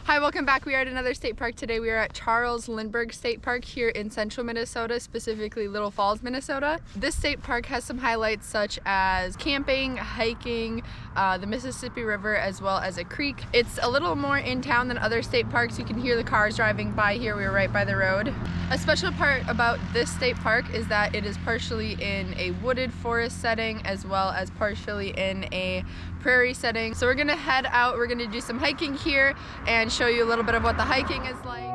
Hi, welcome back. We are at another state park today. We are at Lindbergh State Park here in central Minnesota, specifically Little Falls, Minnesota. This state park has some highlights such as camping, hiking, the Mississippi River, as well as a creek. It's a little more in town than other state parks. You can hear the cars driving by here. We're right by the road. A special part about this state park is that it is partially in a wooded forest setting as well as partially in a prairie setting. So we're gonna head out, we're gonna do some hiking here and show you a little bit of what the hiking is like.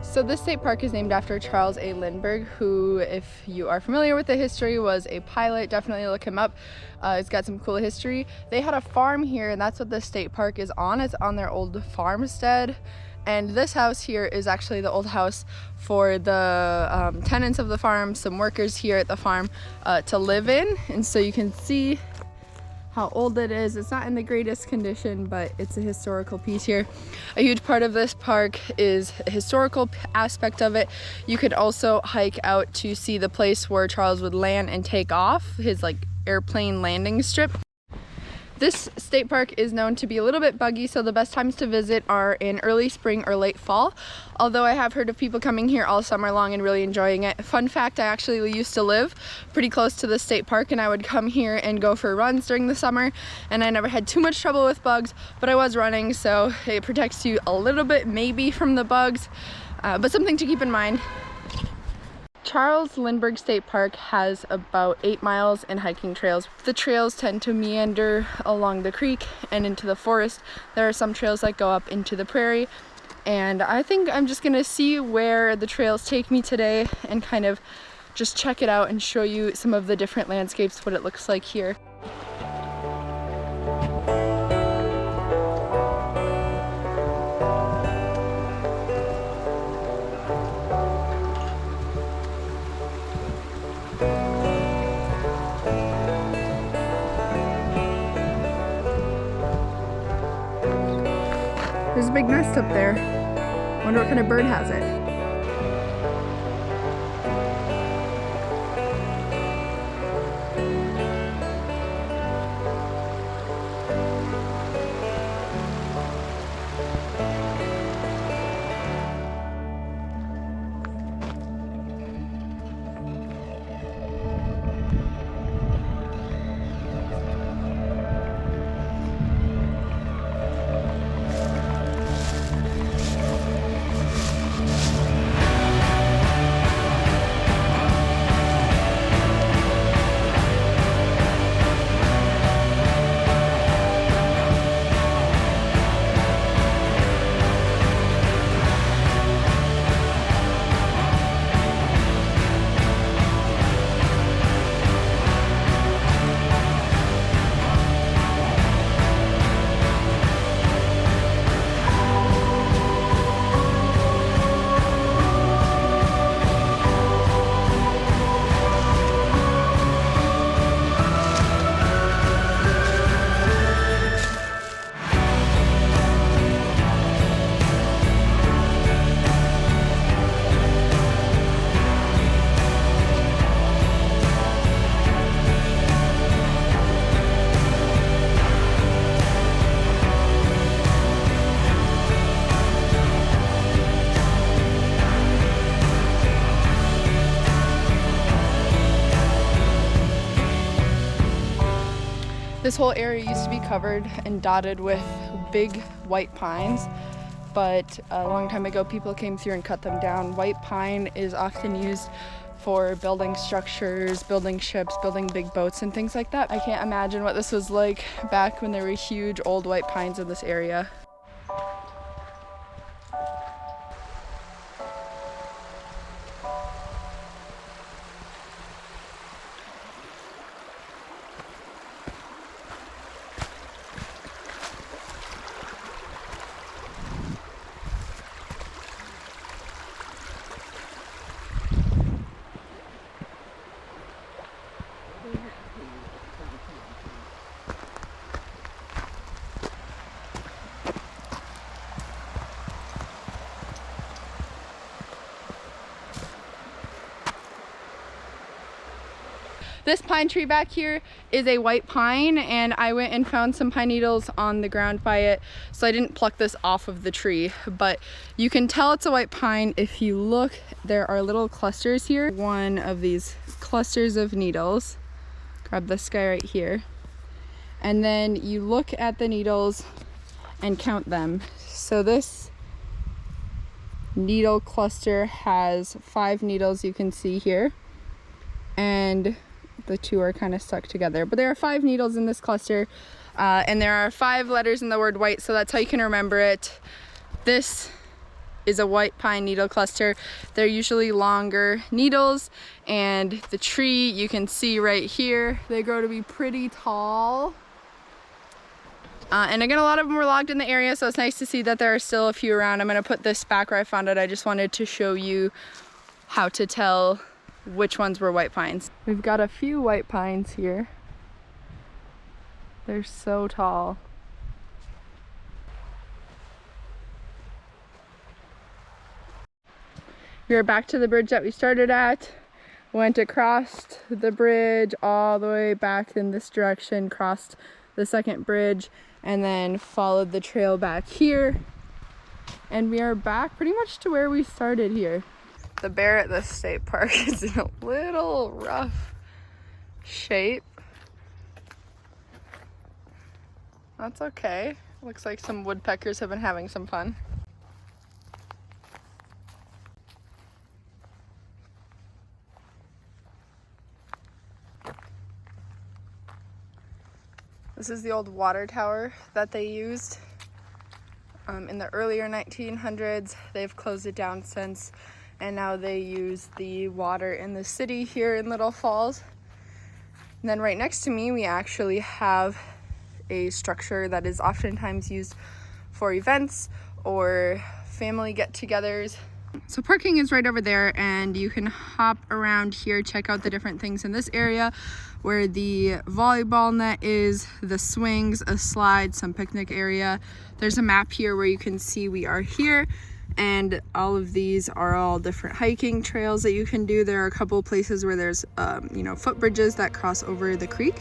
So this state park is named after Charles A. Lindbergh, who, if you are familiar with the history, was a pilot. Definitely look him up. It's got some cool history. They had a farm here, and that's what the state park is on. It's on their old farmstead. And this house here is actually the old house for the tenants of the farm, some workers here at the farm to live in. And so you can see how old it is. It's not in the greatest condition, but it's a historical piece here. A huge part of this park is a historical aspect of it. You could also hike out to see the place where Charles would land and take off, his airplane landing strip. This state park is known to be a little bit buggy, so the best times to visit are in early spring or late fall. Although I have heard of people coming here all summer long and really enjoying it. Fun fact, I actually used to live pretty close to the state park, and I would come here and go for runs during the summer, and I never had too much trouble with bugs, but I was running, so it protects you a little bit maybe from the bugs, but something to keep in mind. Lindbergh State Park has about 8 miles in hiking trails. The trails tend to meander along the creek and into the forest. There are some trails that go up into the prairie, and I think I'm just gonna see where the trails take me today and kind of just check it out and show you some of the different landscapes, what it looks like here. There's a big nest up there. Wonder what kind of bird has it. This whole area used to be covered and dotted with big white pines, but a long time ago people came through and cut them down. White pine is often used for building structures, building ships, building big boats and things like that. I can't imagine what this was like back when there were huge old white pines in this area. This pine tree back here is a white pine, and I went and found some pine needles on the ground by it, so I didn't pluck this off of the tree, but you can tell it's a white pine if you look. There are little clusters here. One of these clusters of needles. Grab this guy right here, and then you look at the needles and count them. So this needle cluster has 5 needles, you can see here, and the 2 are kind of stuck together, but there are 5 needles in this cluster, and there are 5 letters in the word white, so that's how you can remember it. This is a white pine needle cluster. They're usually longer needles, and the tree you can see right here, they grow to be pretty tall. And again, a lot of them were logged in the area, so it's nice to see that there are still a few around. I'm going to put this back where I found it. I just wanted to show you how to tell which ones were white pines. We've got a few white pines here. They're so tall. We are back to the bridge that we started at. Went across the bridge all the way back in this direction, crossed the second bridge, and then followed the trail back here. And we are back pretty much to where we started here. The bear at this state park is in a little rough shape. That's okay. Looks like some woodpeckers have been having some fun. This is the old water tower that they used in the earlier 1900s. They've closed it down since, and now they use the water in the city here in Little Falls. And then right next to me, we actually have a structure that is oftentimes used for events or family get-togethers. So parking is right over there, and you can hop around here, check out the different things in this area where the volleyball net is, the swings, a slide, some picnic area. There's a map here where you can see we are here, and all of these are all different hiking trails that you can do. There are a couple places where there's footbridges that cross over the creek.